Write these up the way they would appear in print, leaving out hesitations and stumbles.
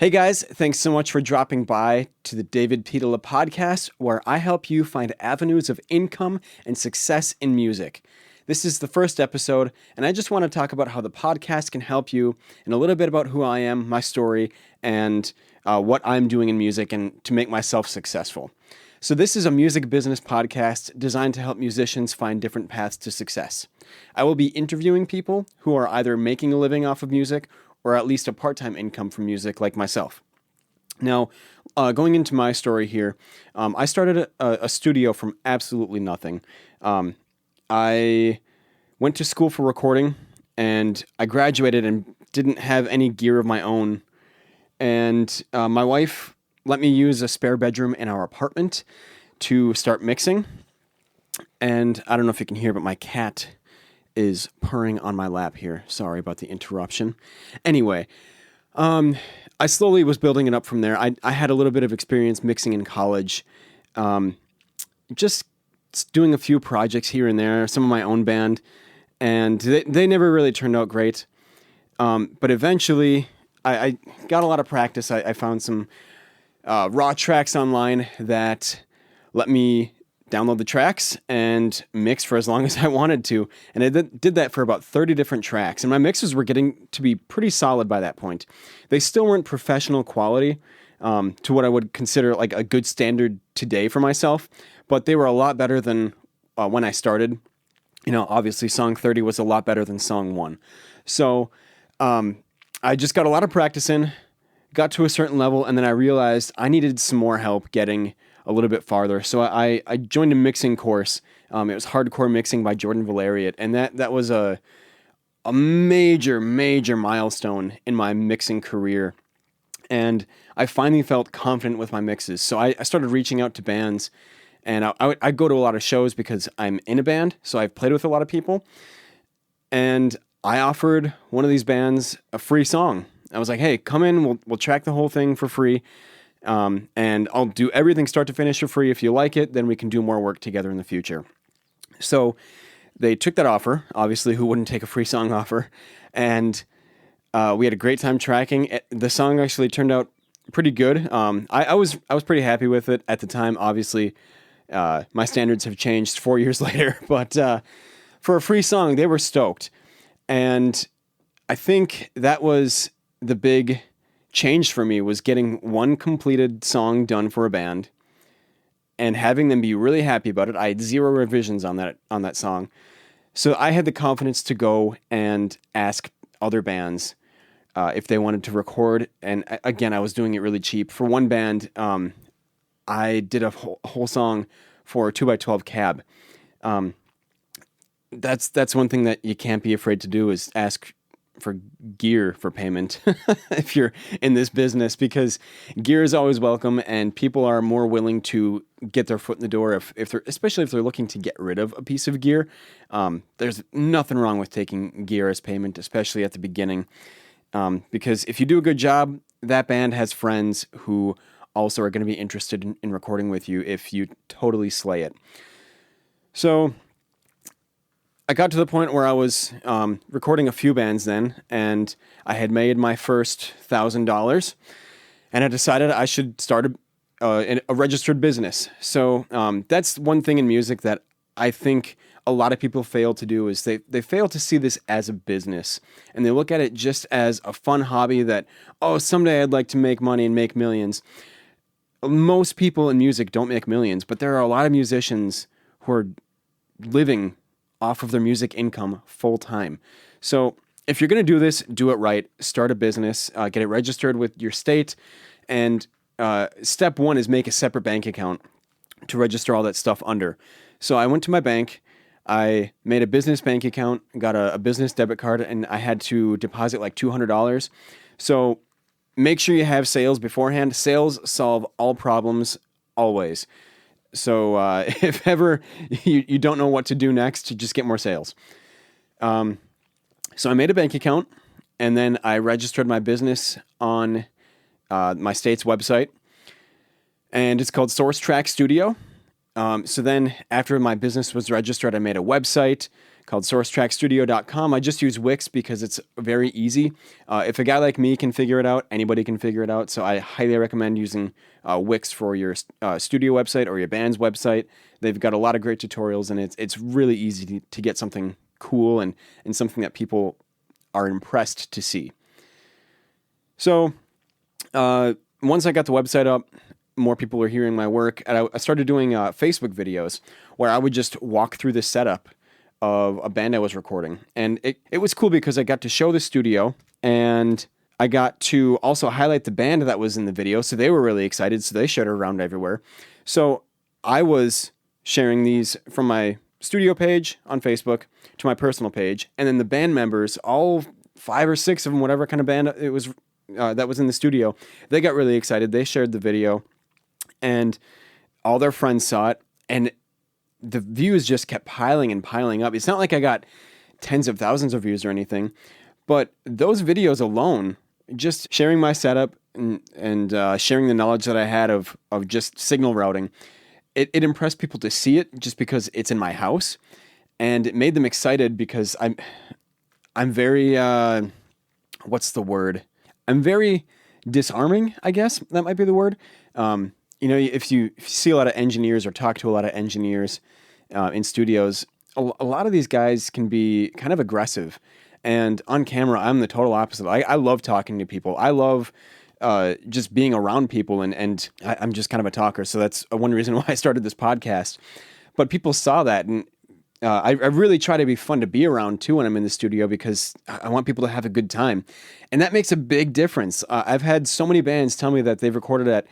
Hey guys, thanks so much for dropping by to the David Pidala podcast, where I help you find avenues of income and success in music. This is the first episode, and I just want to talk about how the podcast can help you and a little bit about who I am, my story, and what I'm doing in music and to make myself successful. So this is a music business podcast designed to help musicians find different paths to success. I will be interviewing people who are either making a living off of music or at least a part-time income from music like myself. Now, going into my story here, I started a studio from absolutely nothing. I went to school for recording, and I graduated and didn't have any gear of my own. And my wife let me use a spare bedroom in our apartment to start mixing. And I don't know if you can hear, but my cat is purring on my lap here. Sorry about the interruption. Anyway, I slowly was building it up from there. I had a little bit of experience mixing in college, just doing a few projects here and there, some of my own band, and they never really turned out great. But eventually, I got a lot of practice. I found some raw tracks online that let me download the tracks and mix for as long as I wanted to. And I did that for about 30 different tracks. And my mixes were getting to be pretty solid by that point. They still weren't professional quality to what I would consider like a good standard today for myself, but they were a lot better than when I started. You know, obviously song 30 was a lot better than song 1. So I just got a lot of practice in, got to a certain level, and then I realized I needed some more help getting a little bit farther. So I joined a mixing course. It was Hardcore Mixing by Jordan Valeriot, and that was a major milestone in my mixing career. And I finally felt confident with my mixes. So I started reaching out to bands, and I go to a lot of shows because I'm in a band, so I've played with a lot of people. And I offered one of these bands a free song. I was like, hey, come in, we'll track the whole thing for free. And I'll do everything start to finish for free. If you like it, then we can do more work together in the future. So they took that offer. Obviously, who wouldn't take a free song offer? And we had a great time tracking. The song actually turned out pretty good. I was pretty happy with it at the time. Obviously, my standards have changed 4 years later, but for a free song, they were stoked. And I think that was the big change for me, was getting one completed song done for a band and having them be really happy about it. I had 0 revisions on that song. So I had the confidence to go and ask other bands if they wanted to record. And again, I was doing it really cheap. For one band, I did a whole song for a 2x12 cab. That's one thing that you can't be afraid to do, is ask for gear for payment if you're in this business, because gear is always welcome and people are more willing to get their foot in the door especially if they're looking to get rid of a piece of gear. There's nothing wrong with taking gear as payment, especially at the beginning, because if you do a good job, that band has friends who also are going to be interested in recording with you if you totally slay it. So I got to the point where I was recording a few bands then, and I had made my first $1,000, and I decided I should start a registered business. So that's one thing in music that I think a lot of people fail to do, is they fail to see this as a business, and they look at it just as a fun hobby that, oh, someday I'd like to make money and make millions. Most people in music don't make millions, but there are a lot of musicians who are living off of their music income full time. So if you're going to do this, do it right. Start a business, get it registered with your state. And step 1 is make a separate bank account to register all that stuff under. So I went to my bank, I made a business bank account, got a business debit card, and I had to deposit like $200. So make sure you have sales beforehand. Sales solve all problems always. So if ever you don't know what to do next, you just get more sales. So I made a bank account, and then I registered my business on my state's website, and it's called SourceTrack Studio. So then after my business was registered, I made a website, called SourceTrackStudio.com. I just use Wix because it's very easy. If a guy like me can figure it out, anybody can figure it out. So I highly recommend using Wix for your studio website or your band's website. They've got a lot of great tutorials, and it's really easy to get something cool and something that people are impressed to see. So once I got the website up, more people were hearing my work, and I started doing Facebook videos where I would just walk through the setup of a band I was recording. And it was cool because I got to show the studio, and I got to also highlight the band that was in the video, so they were really excited, so they shared it around everywhere. So I was sharing these from my studio page on Facebook to my personal page, and then the band members, all 5 or 6 of them, whatever kind of band it was that was in the studio, they got really excited. They shared the video, and all their friends saw it, and the views just kept piling and piling up. It's not like I got tens of thousands of views or anything, but those videos alone, just sharing my setup and sharing the knowledge that I had of just signal routing, it impressed people to see it just because it's in my house, and it made them excited because I'm very, what's the word? I'm very disarming, I guess. That might be the word. If you see a lot of engineers or talk to a lot of engineers in studios, a lot of these guys can be kind of aggressive. And on camera, I'm the total opposite. I love talking to people. I love just being around people, and I'm just kind of a talker. So that's one reason why I started this podcast. But people saw that, and I really try to be fun to be around too when I'm in the studio, because I want people to have a good time. And that makes a big difference. I've had so many bands tell me that they've recorded at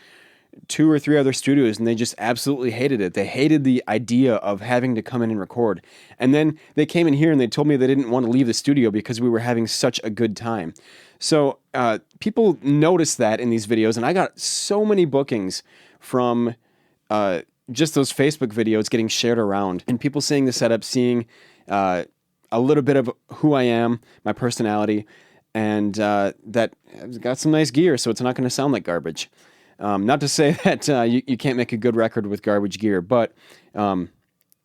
2 or 3 other studios and they just absolutely hated it. They hated the idea of having to come in and record. And then they came in here and they told me they didn't want to leave the studio because we were having such a good time. So people noticed that in these videos, and I got so many bookings from just those Facebook videos getting shared around, and people seeing the setup, seeing a little bit of who I am, my personality, and that I've got some nice gear, so it's not going to sound like garbage. Not to say that you can't make a good record with garbage gear, but the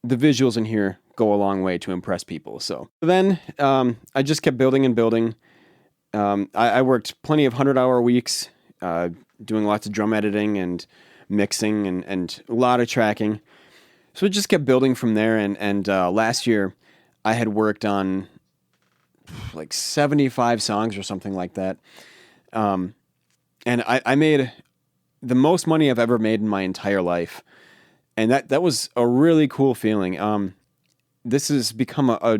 visuals in here go a long way to impress people. So then I just kept building and building. I worked plenty of 100-hour weeks doing lots of drum editing and mixing and a lot of tracking. So it just kept building from there. And last year I had worked on like 75 songs or something like that. And I made the most money I've ever made in my entire life. And that was a really cool feeling. This has become a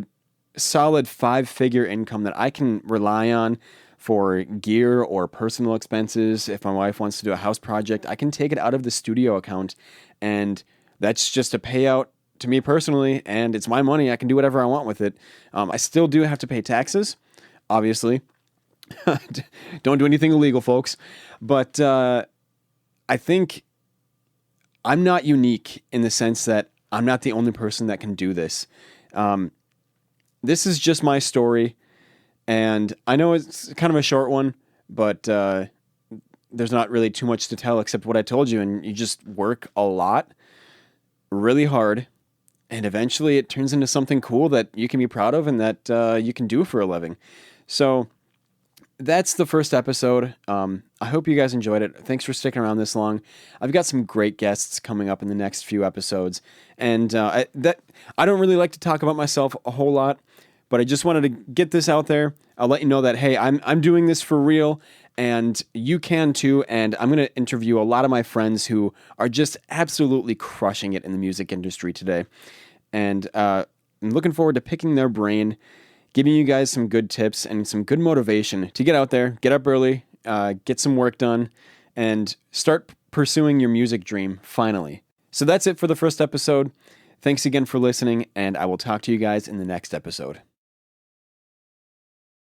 solid 5-figure income that I can rely on for gear or personal expenses. If my wife wants to do a house project, I can take it out of the studio account, and that's just a payout to me personally, and it's my money. I can do whatever I want with it. I still do have to pay taxes, obviously. Don't do anything illegal, folks. But I think I'm not unique in the sense that I'm not the only person that can do this. This is just my story, and I know it's kind of a short one, but there's not really too much to tell except what I told you, and you just work a lot, really hard, and eventually it turns into something cool that you can be proud of and that you can do for a living. So that's the first episode. I hope you guys enjoyed it. Thanks for sticking around this long. I've got some great guests coming up in the next few episodes, and I don't really like to talk about myself a whole lot, but I just wanted to get this out there. I'll let you know that, hey, I'm doing this for real, and you can too, and I'm going to interview a lot of my friends who are just absolutely crushing it in the music industry today, and I'm looking forward to picking their brain, giving you guys some good tips and some good motivation to get out there, get up early, get some work done, and start pursuing your music dream finally. So that's it for the first episode. Thanks again for listening, and I will talk to you guys in the next episode.